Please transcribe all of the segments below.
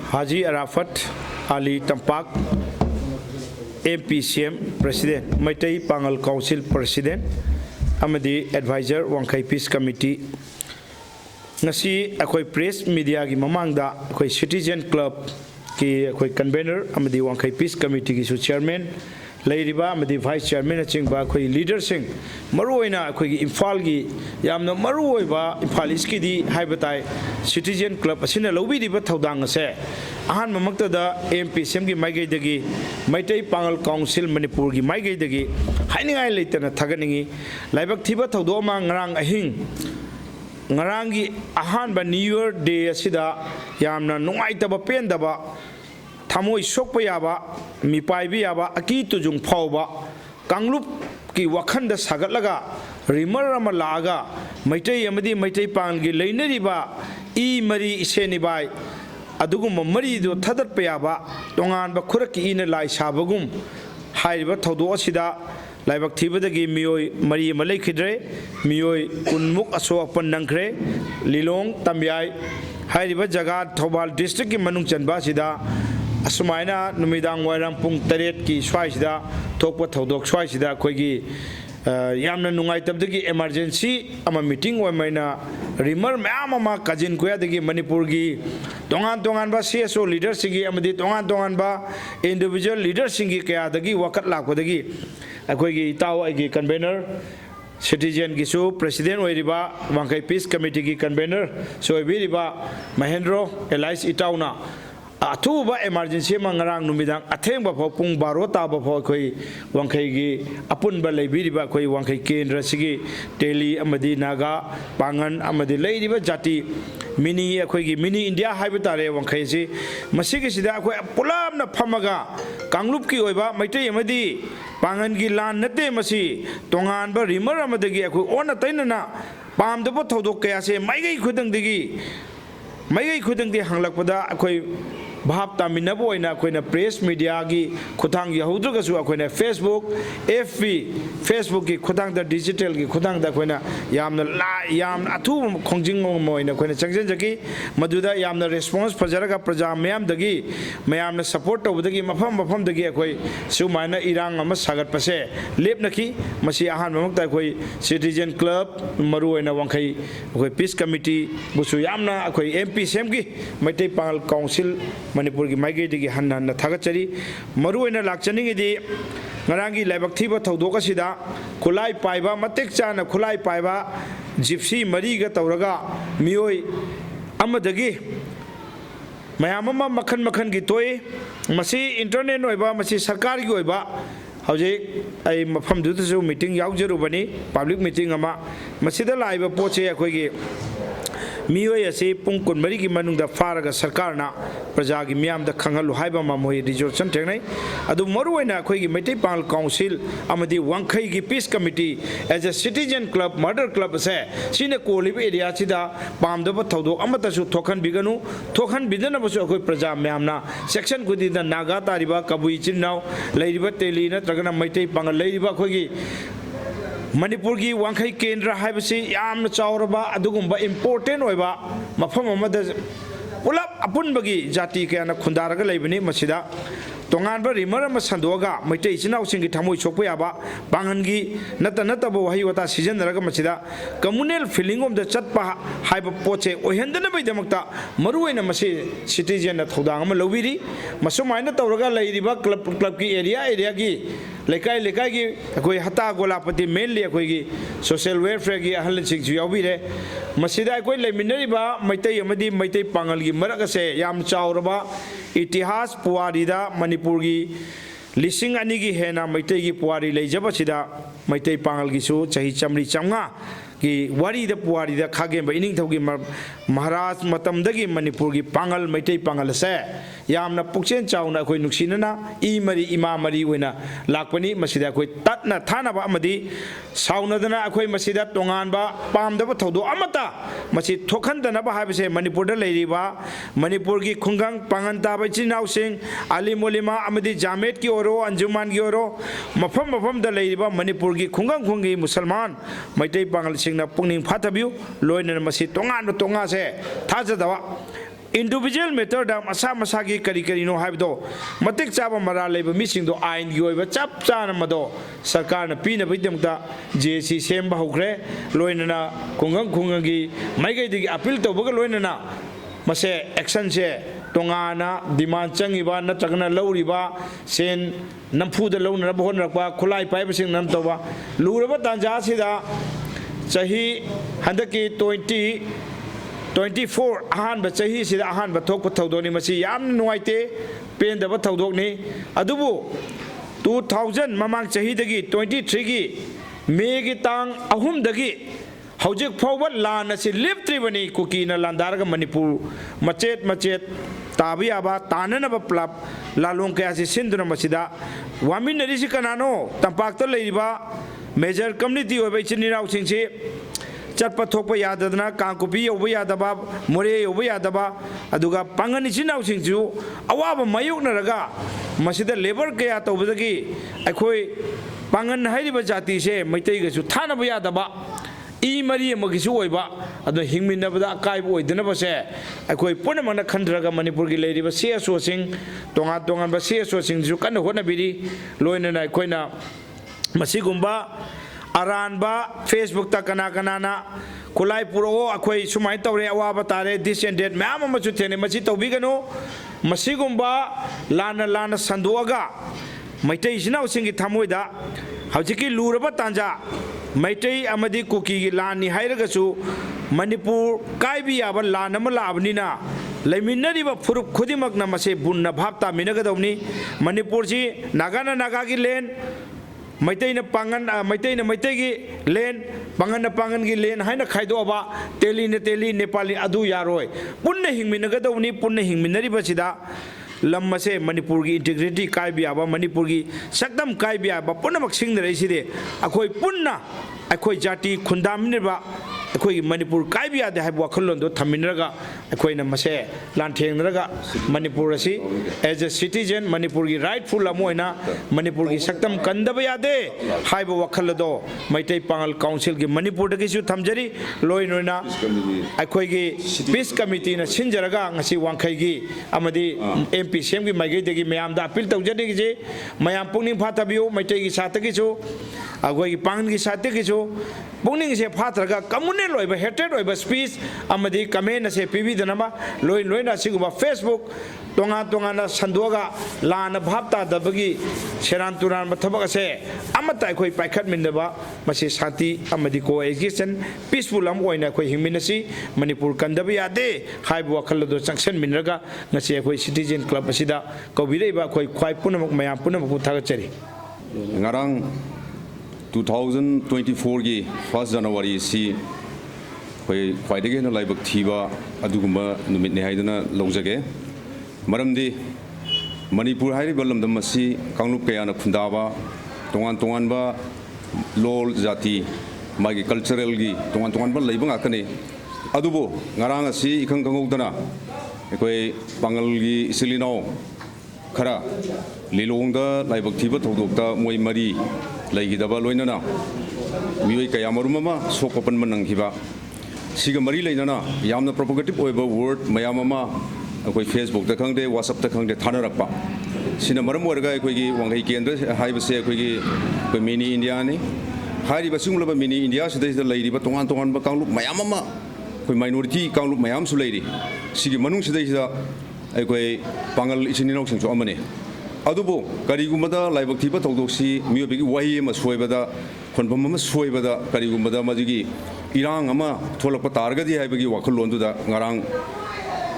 Haji Arafat Ali Tampak MPCM President Maitai Pangal Council President Amadi Advisor Wangkai Peace Committee Ngasi akoi press media gi mamangda akoi Citizen Club ki akoi convener amadi Wangkai Peace Committee ki su chairman Lairiba amadi vice chairman achingba akoi leader sing maruoina akoi gi Imphal gi yamna maruoiba Imphal iski di haibatai Citizen Club asina lobi diba thodang ase ahan mamakta da MPCM gi maigai dagi Maitai Pangal Council Manipur gi maigai dagi hainingai leitana thaganingi laibak thiba thodo ma ngarang ahing ngarangi ahan ba New Year Day asida yamna nungai taba pen daba thamoi sokpa yaba mipai bi yaba aki tujung phawba kanglup ki wakhan da sagatlaga rimar ama laga maitai amadi maitai pang gi leinari ba I mari iseni bai adugum mari do thadat pa yaba tongan ba khurak ki ina lai sabagum haiba thodo asida laibak thibadagi mioi mari malai khidre mioi kunmuk aso apan nangkhre lilong tamyai haiba jaga Thobal district ki manung chanba sida asumaina numidang wairang pung 8 ki swai sida thokpa thodok swai sida khoigi yamna nungai tabdagi emergency ama meeting wa maina rimar ma'am ama kajin koya dagi Manipur gi tongan ba CSO leader sigi amadi tongan ba individual leader singi kaya dagi wakat lakwadagi akoi tau ai convener Citizen gisu president oiriba Wangkai Peace Committee gi convener soibiriba Mahendro Elias Itauna atuba emergency mangarang numidang athengba pho pung 12 taba pho khoi Wangkai gi apunba leibiriba khoi Wangkai kendra sigi Delhi amadi Naga Pangan amadi leiriba jati mini akhoi gi mini India haiba tare Wangkai si masigi sida akhoi pulamna phamaga kanglup ki oiba maitai amadi Pangan gi lan nate masi tongan ba rimar amadagi akhoi ona tainana pamdaba thodok kaya se maigai khudang digi maigai khudang di hanglakpada akhoi bhab taminabo oina akoina press media gi khutang yahudraga su akoina Facebook FB Facebook gi khutang da digital gi khutang da akoina yamna athu khongjing moina akoina changjen jagi maduda yamna response fajaraga praja mayam dagi mayamna support tawdagi mafam dagi akoi sumaina irang ama sagat pase lepnaki masi ahan mamakta akoi Citizen Club maru oina Wangkai akoi Peace Committee busu yamna akoi MPCM gi Maitai Pangal Council Manipur gi maigai digi hanna thagachari maruina lakchani di ngarangi laibak thiba thodok asida khulai paiba matek chana khulai paiba gypsy mari ga tawraga mioi amadagi mayam ama makhan gi toy masi internet oiba masi sarkar gi oiba hauje ai mafam du su meeting yaujuru bani public meeting ama masida laiba poche akoi gi मियोय असे पुंग कुनमरी की मनुंग दा फारगा सरकार ना प्रजा की मियाम दा खंगलु हाइबा मामोय resolution थेंगनाय अदु मरुवैना अखोय की मैतै पांगल काउंसिल अमदी वांखै की peace committee as a citizen club murder club से सिने कोलिब एरिया सिदा पामदब थौदोक अमतसु थोखन बिगनु थोखन बिदनबसु अखोय प्रजा मियामना सेक्शन कुदी दा नागा तारिबा कबुई चिनाव लैरिबा तेली नत्रगना मैतै पांगल लैरिबा अखोय की Manipur gi Wangkai Kendra haibasi yamna chawraba adugumba important oiba mafam amada ulap apun bagi jati kayana khundaraga leibani masida tongan ba rimar ama sandoga maitai chinau singi thamoi chokpa yaba bangan gi nata bo wahi wata season raga masida communal feeling of the chatpa haiba poche ohendana bai damakta maruina masi citizen na thodang ama lobiri masumaina tawraga leiriba club ki area gi lekai gi akoi hata golapati mainly akoi gi social welfare gi ahal sing ju yawbire masida akoi leminari ba maitai amadi maitai pangal gi maraga se yam chawraba itihas puarida Manipur gi lising ani gi hena maitai gi puari leijaba sida maitai pangal gi su chahi chamri chamnga ki wari da puari da khage ba ining thogi Maharaj matam dagi Manipur gi pangal maitai pangal se yamna pukchen chauna khoi nuksinana I mari ima mari wena lakpani masida khoi tatna thana ba amadi saunadana akhoi masida tongan ba pamda ba thodo amata masi thokhan dana ba habise Manipur da leiriba Manipur gi khungang panganta ba chinau sing ali molima amadi jamet ki oro anjuman gi oro mafam da leiriba Manipur gi khungi musalman maitai pangal singna pungning phathabiu loina masi tongan se thajadawa individual matter दा मसा मसा की करी करीनो हाइबदो मतिक चाबा मरा लेब मिसिंगदो आइन की ओइबा चाप चाना मदो सरकार न पीनबैदमता जेसी सेम हौग्रे लोइनना खुंगंग खुंगंगी माइगैदि अपील तौबगा लोइनना मसे एक्शन से तोंगाना डिमांड चंगिबा नत्रगना लौरिबा सेन नमफुदा लौनरब होनरबा खुलाई पाइबसिंग नम तौबा लुरबा तांजा सिदा चाही हंदकी 24 अहानब चाही सिदा अहानब थोकप थौदोनी मसी याम नुवाइते पेंदब थौदोकनी अदुबु 2000 ममांग चाहीदगी 23 की मे की तांग अहुमदगी हौजिक फाउबा लान असी लेप्त्रिबनी कुकीना लांदारगा मणिपुर मचेत मचेत ताबी आबा ताननब प्लाप लालों कयासी सिंधुना मसिदा वामिनरिसि कनानो तंपाक्ता लेरिबा मेजर कम्युनिटी ओइबा इचिनिराव सिंगसी चटप थोप यादना कांकुपी योबा यादबा मोरे योबा यादबा अदुगा पांगन इचिनाव सिंगजु अवाब मायोकनरगा मसिदा लेबर कया तौबदगी अखोय पांगन हाइरिबा जाति से मैतैगसु थानबा यादबा ई मरी मगिसु ओइबा अदो हिंगमिनबदा अकाइब ओइदनबसे अखोय पुनमना खंद्रगा मणिपुर की लेरिबा सीएसओ सिंग तोंगा तोंगाबा सीएसओ सिंगजु कन्न होनबिरी लोइनना अखोयना मसिगुंबा अरानबा फेसबुक ता कना कनाना खुलाई पुरो अखोय सुमाय तौरे अवाबा तारे डिसेंडेड मैम अमसु थेने मसि तौबिगनो मसिगुंबा लाना लाना संदोगा मैतै इसिनाव सिंगी थमोइदा हौजिकी लुरबा तांजा मैतै अमदी कुकी की लानी हाइरगसु मणिपुर काइबी याबा लान अमा लाबनिना लेमिनरिबा फुरुप खुदिमकना मसे बुन्ना भाब तामिनगदौनी मणिपुर जी नागाना नागा की लेन मैतैना पांगन मैतैना मैतै की लेन पांगन की लेन हाइना खाइदोबा तेली नेपाली अदु यारोय पुन्ना हिंगमिनगदौनी पुन्ना हिंगमिनरिबसिदा लम से मणिपुर की इंटीग्रिटी कायबी आबा मणिपुर की सक्दम कायबी आबा पुनमक सिंगदरैसिदे अखोय पुन्ना अखोय जाति खुंदामिनबा अखोय मणिपुर कायबी आदे हाइब वखलोंदो थमिनरगा अखोयना मसे लांथेंगरगा मणिपुर असि एज ए सिटीजन मणिपुर की राइटफुल अमोइना मणिपुर की सक्दम कंदबा यादे हाइब वखलदो मैतै पांगल काउंसिल की मणिपुर दगिसु थमजरी लोइनोइना अखोय की पीस कमिटी ना सिंजरगा ngasi वांखै की अमदी एमपी सीएम की माइगैदगी मयामदा अपील तौजदगी मयाम पुनिंग फाथबियो मैतै की सातगिसु अखोय की पांगन की सातगिसु पुनिंग से फाथरगा कम्युनल ओइबा हेटेड ओइबा स्पीच अमदी कमेंट से पीबीदनमा लोइना सिगुबा फेसबुक तोंगा संदोगा लान भाबता दबगी सेरान तुरान थबक से अमता अखोय पाइखत मिनबा मसे शांति अमदी को एग्जिस्टेंस पीसफुल अम ओइना अखोय हिंमिनसी मणिपुर कंदब यादे हाइब वखलदो चंक्शन मिनरगा ngasi अखोय सिटीजन क्लब असिदा कौबिरेबा अखोय ख्वाइ पुनमक मयाम पुनमक थागचरी ngarang 2024 की 1 जनवरी सी खै ख्वाइदगे न लाइबक थीबा अदुगुम्बा नुमित ने हाइदना लौजगे मरमदि मणिपुर हाइरिबा लमदम मसी कांगलुप कयाना खुंदाबा तोंगान बा लोल जाति मागी कल्चरल गी तोंगान बा लैबा ngakane अदुबो ngarang asi इखंग कंगौदना अखोय पांगल गी इसिलिनाव खरा लिलोंगदा लाइबक थीबा थौदोकता मोय मरी लैगिदबा लोइनना मियोय कया मरुममा सोकपन मनंगिबा सिगा मरी लेना यामना प्रोपोगेटिव ओइबा वर्ड मयाममा अखोय फेसबुक ता खंगदे व्हाट्सएप ता खंगदे थानरपा सिना मरम ओरगा अखोयगी वांगै केंद्र हाइबसे अखोयगी मिनी इंडिया ने हारिबा सिंगलबा मिनी इंडिया सिदा लैरिबा तोंगान बा कांगलुप मयाममा अखोय माइनॉरिटी कांगलुप मयाम सु लैरि सिगी मनुंग सिदा अखोय पांगल इसिनिनाव सिंसु अमने अदुबो करिगुमदा लाइबक थीबा थौदोक्सी मियोबेगी वाही अमा सोयबदा खनफम अमा सोयबदा करिगुमदा मजिगी इरांग अमा थोलकपा तारगदी हाइबगी वाखलोंदुदा ngarang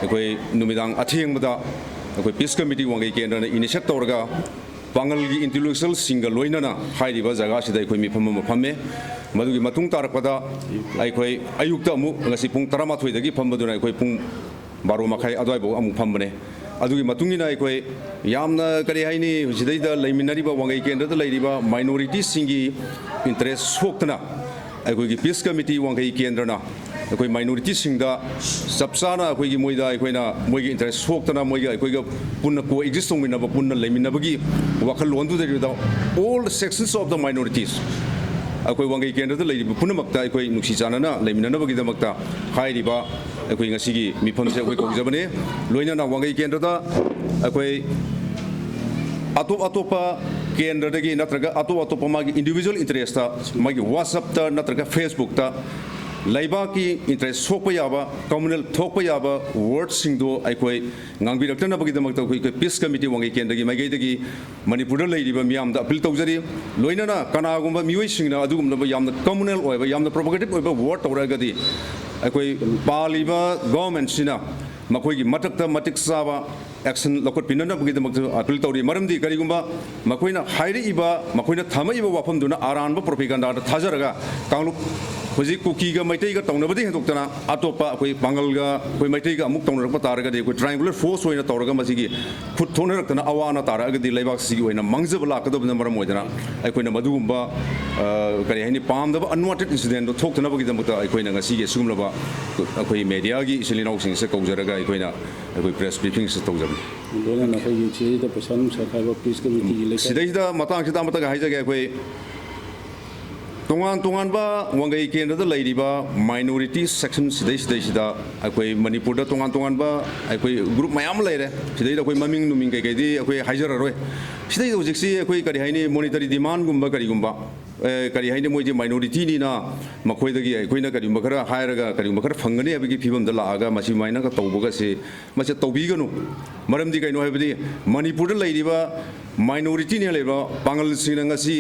अखोय नुमिदांग अथेंगबदा अखोय पीस कमिटी वांगै केंद्रना इनिशिएट तौरगा पांगल की इंटेलेक्चुअल सिंगल लोइनना हाइरिबा जगह सिदा अखोय मिफम अमा फम्मे मदुगी मतुंग तारकपदा अखोय अयुक्ता अमु ngasi पुंग 13 दगी फम्बदुना अखोय पुंग 12 मखाय अदवाइबो अमु फम्बने अदुगी मतुंगिना अखोय यामना करी हाइनी सिदैदा लैमिनरिबा वांगै केंद्रदा लैरिबा माइनॉरिटी सिंगी इंटरेस्ट सोक्तना अखोयगी पीस कमिटी वांगै केंद्रना अखोय माइनॉरिटी सिंगदा सबसाना अखोयगी मोइदा अखोयना मोइगी इंटरेस्ट सोक्तना मोइगा अखोयगा पुन्ना को एग्जिस्ट होमिनबा पुन्ना लैमिनबगी वाखल लोंदुदा all sections of the minorities अखोय वांगै केंद्रदा लैरिबा पुन्नमक्ता अखोय नुक्सी चानना लैमिननबगी दमक्ता हाइरिबा ꯑꯩꯈꯣꯏ ꯉꯁꯤꯒꯤ ꯃꯤꯐꯝꯁꯦ ꯑꯩꯈꯣꯏ ꯀꯧꯖꯕꯅꯤ ꯂꯣꯏꯅꯅ ꯋꯥꯡꯈꯩ ꯀꯦꯟꯗ꯭ꯔꯗ ꯑꯩꯈꯣꯏ ꯑꯇꯣꯞꯄ ꯀꯦꯟꯗ꯭ꯔꯗꯒꯤ ꯅꯠꯇ꯭ꯔꯒ ꯑꯇꯣꯞꯄ ꯃꯥꯒꯤ ꯏꯟꯗꯤꯕꯤꯖꯨꯋꯦꯜ ꯏꯟꯇꯔꯦꯁꯇ ꯃꯥꯒꯤ ꯋꯥꯆꯞꯇ ꯅꯠꯇ꯭ꯔꯒ ꯐꯦꯁꯕꯨꯛꯇ ꯂꯩꯕꯥꯛꯀꯤ ꯏꯟꯇꯔꯦꯁ ꯁꯣꯛꯄ ꯌꯥꯕ ꯀꯝꯃꯨꯅꯦꯜ ꯊꯣꯛꯄ ꯌꯥꯕ ꯋꯥꯔꯗꯁꯤꯡꯗꯣ ꯑꯩꯈꯣꯏ ꯉꯥꯡꯕꯤꯔꯛꯇꯅꯕꯒꯤꯗꯃꯛꯇ ꯑꯩꯈꯣꯏ ꯄꯤꯁ ꯀꯃꯤꯇꯤ ꯋꯥꯡꯈꯩ ꯀꯦꯟꯗ꯭ꯔꯒꯤ ꯃꯥꯏꯀꯩꯗꯒꯤ ꯃꯅꯤꯄꯨꯔꯗ ꯂꯩꯔꯤꯕ ꯃꯤꯌꯥꯝꯗ ꯑꯄꯤꯜ ꯇꯧꯖꯔꯤ ꯂꯣꯏꯅꯅ ꯀꯅꯥꯒꯨꯝꯕ ꯃꯤꯑꯣꯏꯁꯤꯡꯅ ꯑꯗꯨꯒꯨꯝꯂꯕ ꯌꯥꯝꯅ ꯀꯝꯃꯨꯅꯦꯜ ꯑꯣꯏꯕ ꯌꯥꯝꯅ ꯄ꯭ꯔꯣꯚꯣꯀꯦꯇꯤꯚ ꯑꯣꯏꯕ ꯋꯥꯔꯗ ꯇꯧꯔꯛꯑꯒꯗꯤ ꯑꯩꯈꯣꯏ ꯄꯥꯜꯂꯤꯕ ꯒꯣꯚꯔꯟꯃꯦꯟꯠꯁꯤꯅ ꯃꯈꯣꯏꯒꯤ ꯃꯊꯛꯇ ꯃꯇꯤꯛ ꯆꯥꯕ ꯑꯦꯛꯁꯟ ꯂꯧꯈꯠꯄꯤꯅꯅꯕꯒꯤꯗꯃꯛꯇ ꯑꯄꯤꯜ ꯇꯧꯔꯤ ꯃꯔꯝꯗꯤ ꯀꯔꯤꯒꯨꯝꯕ ꯃꯈꯣꯏꯅ ꯍꯥꯏꯔꯛꯏꯕ ꯃꯈꯣꯏꯅ ꯊꯝꯃꯛꯏꯕ ꯋꯥꯐꯝꯗꯨꯅ ꯑꯔꯥꯟꯕ ꯄ꯭ꯔꯣꯄꯦꯒꯥꯟꯗꯥꯗ ꯊꯥꯖꯔꯒ ꯀꯥꯡꯂꯨꯞ ꯍꯧꯖꯤꯛ ꯀꯨꯀꯤꯒ ꯃꯩꯇꯩꯒ ꯇꯧꯅꯕꯗꯤ ꯍꯦꯟꯗꯣꯛꯇꯅ ꯑꯇꯣꯞꯄ ꯑꯩꯈꯣꯏ ꯄꯥꯡꯒꯜꯒ ꯑꯩꯈꯣꯏ ꯃꯩꯇꯩꯒ ꯑꯃꯨꯛ ꯇꯧꯅꯔꯛꯄ ꯇꯥꯔꯒꯗꯤ ꯑꯩꯈꯣꯏ ꯇ꯭ꯔꯥꯏꯡꯒꯨꯂꯔ ꯐꯣꯔꯁ ꯑꯣꯏꯅ ꯇꯧꯔꯒ ꯃꯁꯤꯒꯤ ꯈꯨꯠ ꯊꯣꯛꯅꯔꯛꯇꯅ ꯑꯋꯥ ꯑꯅꯥ ꯇꯥꯔꯛꯑꯒꯗꯤ ꯂꯩꯕꯥꯛꯁꯤꯒꯤ ꯑꯣꯏꯅ ꯃꯥꯡꯖꯕ ꯂꯥꯛꯀꯗꯕꯅ ꯃꯔꯝ ꯑꯣꯏꯗꯅ ꯑꯩꯈꯣꯏꯅ ꯃꯗꯨꯒꯨꯝꯕ ꯀꯔꯤ ꯍꯥꯏꯅꯤ ꯄꯥꯝꯗꯕ ꯑꯟꯋꯥꯟꯇꯦꯗ ꯏꯟꯁꯤꯗꯦꯟꯗꯣ ꯊꯣꯛꯇꯅꯕꯒꯤꯗꯃꯛꯇ ꯑꯩꯈꯣꯏꯅ ꯉꯁꯤꯒꯤ ꯑꯁꯤꯒꯨꯝꯂꯕ ꯑꯩꯈꯣꯏ ꯃꯦꯗꯤꯌꯥꯒꯤ ꯏꯆꯤꯜ ꯏꯅꯥꯎꯁꯤꯡꯁꯦ ꯀꯧꯖꯔꯒ ꯑꯩꯈꯣꯏꯅ ꯑꯩꯈꯣꯏ ꯄ꯭ꯔꯦꯁ ꯕ꯭ꯔꯤꯐꯤꯡꯁꯦ ꯇꯧꯖꯕꯅꯤ ꯂꯣꯏꯅꯅ ꯑꯩꯈꯣꯏꯒꯤ ꯁꯤꯗꯩꯗ ꯄꯩꯁꯥ ꯅꯨꯡꯁꯥ ꯈꯥꯏꯕ ꯄꯤꯁ ꯀꯃꯤꯇꯤꯒꯤ ꯂꯩꯀꯥꯏ ꯁꯤꯗꯩꯁꯤꯗ ꯃꯇꯥꯡꯁꯤꯗ ꯑꯃꯠꯇꯒ ꯍꯥꯏꯖꯒꯦ ꯑꯩꯈꯣꯏ ꯇꯣꯉꯥꯟꯕ ꯋꯥꯡꯈꯩ ꯀꯦꯟꯗ꯭ꯔꯗ ꯂꯩꯔꯤꯕ ꯃꯥꯏꯅꯣꯔꯤꯇꯤ ꯁꯦꯛꯁꯟ ꯁꯤꯗꯩꯁꯤꯗ ꯑꯩꯈꯣꯏ ꯃꯅꯤꯄꯨꯔꯗ ꯇꯣꯉꯥꯟꯕ ꯑꯩꯈꯣꯏ ꯒ꯭ꯔꯨꯞ ꯃꯌꯥꯝ ꯂꯩꯔꯦ ꯁꯤꯗꯩꯗ ꯑꯩꯈꯣꯏ ꯃꯃꯤꯡ ꯅꯨꯃꯤꯡ ꯀꯩꯀꯩꯗꯤ ꯑꯩꯈꯣꯏ ꯍꯥꯏꯖꯔꯔꯣꯏ ꯁꯤꯗꯩꯗ ꯍꯧꯖꯤꯛꯁꯤ ꯑꯩꯈꯣꯏ ꯀꯔꯤ ꯍꯥꯏꯅꯤ ꯃꯣꯅꯤꯇꯔꯤ ꯗꯤꯃꯥꯟꯒꯨꯝꯕ ꯀꯔꯤꯒꯨꯝꯕ ꯀꯔꯤ ꯍꯥꯏꯅꯤ ꯃꯣꯏꯗꯤ ꯃꯥꯏꯅꯣꯔꯤꯇꯤꯅꯤꯅ ꯃꯈꯣꯏꯗꯒꯤ ꯑꯩꯈꯣꯏꯅ ꯀꯔꯤꯒꯨꯝꯕ ꯈꯔ ꯍꯥꯏꯔꯒ ꯀꯔꯤꯒꯨꯝꯕ ꯈꯔ ꯐꯪꯒꯅꯤ ꯍꯥꯏꯕꯒꯤ ꯐꯤꯕꯝꯗ ꯂꯥꯛꯑꯒ ꯃꯁꯤꯃꯥꯏꯅꯒ ꯇꯧꯕꯒꯁꯤ ꯃꯁꯤ ꯇꯧꯕꯤꯒꯅꯨ ꯃꯔꯝꯗꯤ ꯀꯩꯅꯣ ꯍꯥꯏꯕꯗꯤ ꯃꯅꯤꯄꯨꯔꯗ ꯂꯩꯔꯤꯕ ꯃꯥꯏꯅꯣꯔꯤꯇꯤꯅ ꯂꯩꯕ ꯄꯥꯡꯒꯜꯁꯤꯡꯅ ꯉꯁꯤ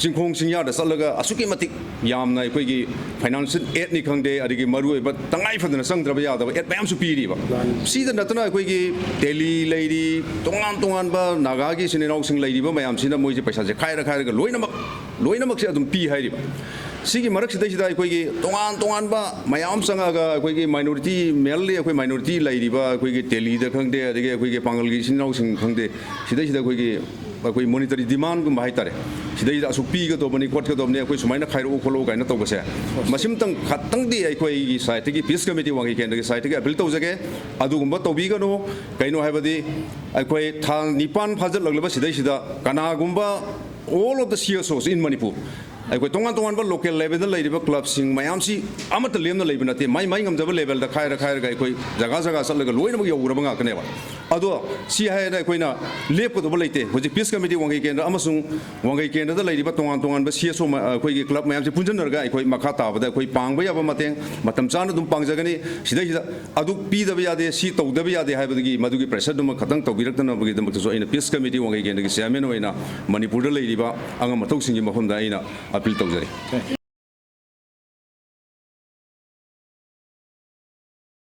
ꯆꯤꯡꯈꯣꯡ ꯆꯤꯡꯌꯥꯗ ꯆꯠꯂꯒ ꯑꯁꯨꯛꯀꯤ ꯃꯇꯤꯛ ꯌꯥꯝꯅ ꯑꯩꯈꯣꯏꯒꯤ ꯐꯥꯏꯅꯥꯟꯁꯤꯌꯦꯜ ꯑꯦꯗꯅꯤ ꯈꯪꯗꯦ ꯑꯗꯒꯤ ꯃꯔꯨꯑꯣꯏꯕ ꯇꯉꯥꯏ ꯐꯗꯅ ꯆꯪꯗ꯭ꯔꯕ ꯌꯥꯗꯕ ꯑꯦꯗ ꯃꯌꯥꯝꯁꯨ ꯄꯤꯔꯤꯕ ꯁꯤꯗ ꯅꯠꯇꯅ ꯑꯩꯈꯣꯏꯒꯤ ꯗꯦꯜꯂꯤ ꯂꯩꯔꯤ ꯇꯣꯉꯥꯟꯕ ꯅꯥꯒꯥꯒꯤ ꯏꯆꯤꯟ ꯏꯅꯥꯎꯁꯤꯡ ꯂꯩꯔꯤꯕ ꯃꯌꯥꯝꯁꯤꯅ ꯃꯣꯏꯁꯦ ꯄꯩꯁꯥꯁꯦ ꯈꯥꯏꯔꯒ ꯂꯣꯏꯅꯃꯛꯁꯦ ꯑꯗꯨം ꯄꯤ ꯍꯥꯏꯔꯤꯕ ꯁꯤꯒꯤ ꯃꯔꯛꯁꯤꯗꯩꯁꯤꯗ ꯑꯩꯈꯣꯏꯒꯤ ꯇꯣꯉꯥꯟꯕ ꯃꯌꯥꯝ ꯆꯪꯉꯒ ꯑꯩꯈꯣꯏꯒꯤ ꯃꯥꯏꯅꯣꯔꯤꯇꯤ ꯃꯦꯟꯂꯤ ꯑꯩꯈꯣꯏ ꯃꯥꯏꯅꯣꯔꯤꯇꯤ ꯂꯩꯔꯤꯕ ꯑꯩꯈꯣꯏꯒꯤ ꯗꯦꯜꯂꯤꯗ ꯈꯪꯗꯦ ꯑꯗꯒꯤ ꯑꯩꯈꯣꯏꯒꯤ ꯄꯥꯡꯒꯜꯒꯤ ꯏꯆꯤꯟ ꯏꯅꯥꯎꯁꯤꯡ ꯈꯪꯗꯦ ꯁꯤꯗꯩꯁꯤꯗ ꯑꯩꯈꯣꯏ ꯃꯣꯅꯤꯇꯔꯤ ꯗꯤꯃꯥꯟꯒꯨꯝꯕ ꯍꯥꯏꯇꯥꯔꯦ ꯁꯤꯗꯩꯗ ꯑꯁꯨꯛ ꯄꯤꯒꯗꯧꯕꯅꯤ ꯈꯣꯠꯀꯗꯧꯕꯅꯤ ꯑꯩꯈꯣꯏ ꯁꯨꯃꯥꯏꯅ ꯈꯥꯏꯔꯛꯎ ꯈꯣꯠꯂꯛꯎ ꯀꯥꯏꯅ ꯇꯧꯕꯁꯦ ꯃꯁꯤꯃꯇꯪ ꯈꯛꯇꯪꯗꯤ ꯑꯩꯈꯣꯏꯒꯤ ꯁꯥꯏꯠꯇꯒꯤ ꯄꯤꯁ ꯀꯃꯤꯇꯤ ꯋꯥꯡꯈꯩ ꯀꯦꯟꯗ꯭ꯔꯒꯤ ꯁꯥꯏꯠꯇꯒꯤ ꯑꯄꯤꯜ ꯇꯧꯖꯒꯦ ꯑꯗꯨꯒꯨꯝꯕ ꯇꯧꯕꯤꯒꯅꯨ ꯀꯩꯅꯣ ꯍꯥꯏꯕꯗꯤ ꯑꯩꯈꯣꯏ ꯊꯥ 9 ꯐꯥꯖꯤꯜꯂꯛꯂꯕ ꯁꯤꯗꯩꯁꯤda ꯀꯅꯥꯒꯨꯝꯕ all of the CSOs in Manipur ꯑꯩꯈꯣꯏ ꯇꯣꯉꯥꯟꯕ ꯂꯣꯀꯦꯜ ꯂꯦꯚꯦꯜꯗ ꯂꯩꯔꯤꯕ ꯀ꯭ꯂꯕꯁꯤꯡ ꯃꯌꯥꯝꯁꯤ ꯑꯃꯠꯇ ꯂꯦꯝꯅ ꯂꯩꯕ ꯅꯠꯇꯦ ꯃꯥꯏ ꯉꯝꯖꯕ ꯂꯦꯚꯦꯜꯗ ꯈꯥꯏꯔꯒ ꯑꯩꯈꯣꯏ ꯖꯒꯥ ꯆꯠꯂꯒ ꯂꯣꯏꯅꯃꯛ ꯌꯧꯔꯕ ꯉꯥꯛꯇꯅꯦꯕ ꯑꯗꯣ ꯁꯤ ꯍꯥꯏꯔꯒ ꯑꯩꯈꯣꯏꯅ ꯂꯦꯞꯀꯗꯧꯕ ꯂꯩꯇꯦ ꯍꯧꯖꯤꯛ ꯄꯤꯁ ꯀꯃꯤꯇꯤ ꯋꯥꯡꯈꯩ ꯀꯦꯟꯗ꯭ꯔ ꯑꯃꯁꯨꯡ ꯋꯥꯡꯈꯩ ꯀꯦꯟꯗ꯭ꯔꯗ ꯂꯩꯔꯤꯕ ꯇꯣꯉꯥꯟꯕ CSO ꯑꯩꯈꯣꯏꯒꯤ ꯀ꯭ꯂꯕ ꯃꯌꯥꯝꯁꯤ ꯄꯨꯟꯁꯤꯟꯅꯔꯒ ꯑꯩꯈꯣꯏ ꯃꯈꯥ ꯇꯥꯕꯗ ꯑꯩꯈꯣꯏ ꯄꯥꯡꯕ ꯌꯥꯕ ꯃꯇꯦꯡ ꯃꯇꯝ ꯆꯥꯅ ꯑꯗꯨꯝ ꯄꯥꯡꯖꯒꯅꯤ ꯁꯤꯗꯩꯁꯤꯗ ꯑꯗꯨ ꯄꯤꯗꯕ ꯌꯥꯗꯦ ꯁꯤ ꯇꯧꯗꯕ ꯌꯥꯗꯦ ꯍꯥꯏꯕꯗꯒꯤ ꯃꯗꯨꯒꯤ ꯄ꯭ꯔꯦꯁꯔꯗꯨꯃ ꯈꯛꯇꯪ ꯇꯧꯕꯤꯔꯛꯇꯅꯕꯒꯤꯗꯃꯛꯇꯁꯨ ꯑꯩꯅ ꯄꯤꯁ ꯀꯃꯤꯇꯤ ꯋꯥꯡꯈꯩ ꯀꯦꯟꯗ꯭ꯔꯒꯤ ꯆꯤꯌꯔꯃꯦꯟ ꯑꯣꯏꯅ ꯃꯅꯤꯄꯨꯔꯗ ꯂꯩꯔꯤꯕ ꯑꯉꯝ ꯑꯊꯧꯁꯤꯡꯒꯤ ꯃꯐꯝꯗ ꯑꯩꯅ ꯑꯄꯤꯜ ꯇꯧꯖꯔꯤ